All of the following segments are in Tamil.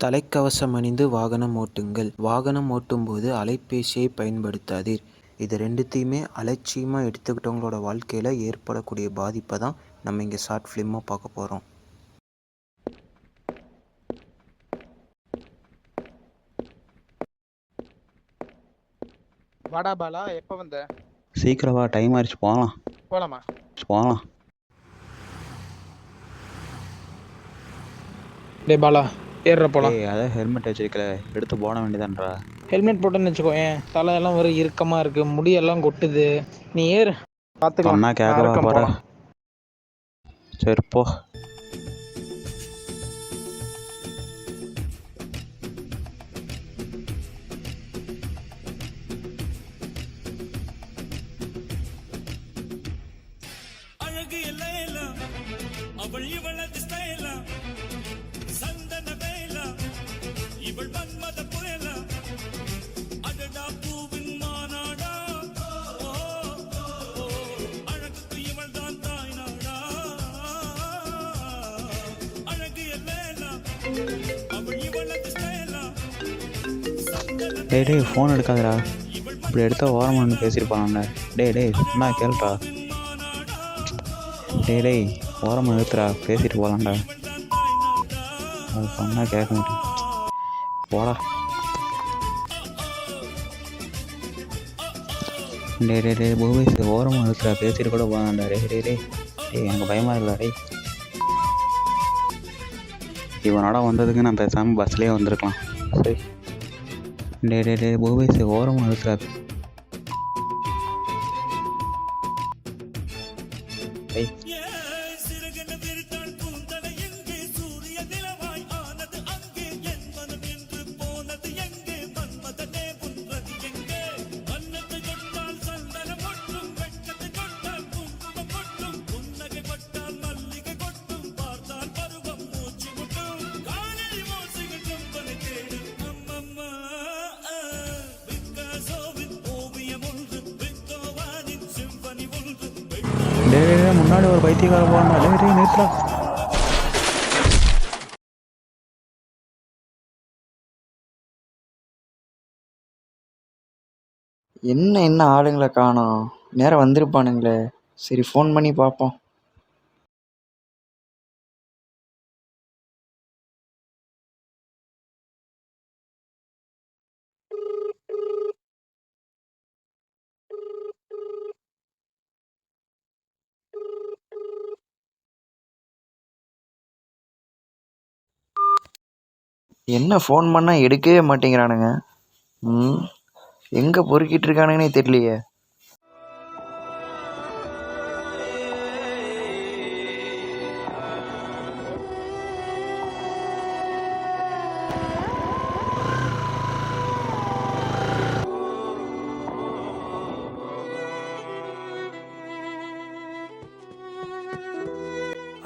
தலைக்கவசம் அணிந்து வாகனம் ஓட்டுங்கள். வாகனம் ஓட்டும்போது அலைபேசியை பயன்படுத்தாதீர். இது ரெண்டுத்தையுமே அலட்சியமாக எடுத்துக்கிட்டவங்களோட வாழ்க்கையில் ஏற்படக்கூடிய பாதிப்பை தான் நம்ம இங்கே ஷார்ட் ஃபிலிமாக பார்க்க போகிறோம். வாடா பாலா, எப்போ வந்த? சீக்கிரம் வா, டைம் ஆயிடுச்சு. போலாமா? டேய் பாலா, ஏறுற போலாம். அதான் ஹெல்மெட் வச்சிருக்கல, எடுத்து போட வேண்டியதான்றா. ஹெல்மெட் போட்டேன்னு வச்சுக்கோ, ஏன் தலையெல்லாம் வெறும் இறுக்கமாக இருக்கு, முடியெல்லாம் கொட்டுது. நீ ஏறு, பார்த்துக்கலாம். சொன்னா கேட்கவா போற? சரி போ. டேய் ஃபோன் எடுக்காதடா. இப்படி எடுத்தா ஓரமாக ஒன்று பேசியிருப்பாங்க. டேய் என்ன கேள்றா. டேய் ஓரமாக எடுத்துடா, பேசிட்டு போகலாம்டா. அது சொன்னால் கேட்க மாட்டேன். போடா. டே பூபேஷ் ஓரமாக எடுத்துடா, பேசிட்டு கூட போகலாம்டா. டேய் எனக்கு பயமாக இல்லை. இவனோட வந்ததுக்கு நான் பேசாமல் பஸ்லேயே வந்திருக்கலாம். சரி டே பூபேஷ் ஓரமாக இருக்கிறார். முன்னாடி ஒரு பைத்தியக்கார போனா. டேய் நிறுத்தா. என்ன ஆளுங்களை காணோம்? நேரம் வந்திருப்பானுங்களே. சரி ஃபோன் பண்ணி பார்ப்போம். என்ன ஃபோன் பண்ணால் எடுக்கவே மாட்டேங்கிறானுங்க. எங்கே பொறுக்கிட்டு இருக்கானுங்கன்னே தெரியலையே.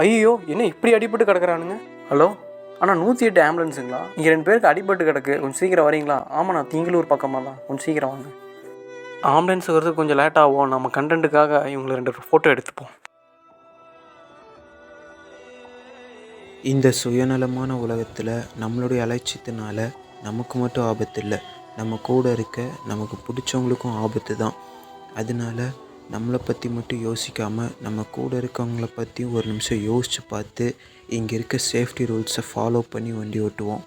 ஐயோ, என்ன இப்படி அடிபட்டு கிடக்குறானுங்க? ஹலோ அண்ணா, 108 ஆம்புலன்ஸுங்களா? இங்கே 2 பேருக்கு அடிபட்டு கிடக்கு, கொஞ்சம் சீக்கிரம் வரீங்களா? ஆமாண்ணா, திங்களூர் பக்கமாக தான், கொஞ்சம் சீக்கிரம் வாங்க. ஆம்புலன்ஸ் வரதுக்கு கொஞ்சம் லேட் ஆகும். நம்ம கண்டென்ட்டுக்காக இவங்களை 2 ஃபோட்டோ எடுத்துப்போம். இந்த சுயநலமான உலகத்தில் நம்மளுடைய அலட்சியத்தினால நமக்கு மட்டும் ஆபத்து இல்லை, நம்ம கூட இருக்க நமக்கு பிடிச்சவங்களுக்கும் ஆபத்து தான். அதனால நம்மளை பற்றி மட்டும் யோசிக்காமல் நம்ம கூட இருக்கவங்கள பற்றியும் ஒரு நிமிஷம் யோசித்து பார்த்து இங்கே இருக்க சேஃப்டி ரூல்ஸை ஃபாலோ பண்ணி வண்டி ஓட்டுவோம்.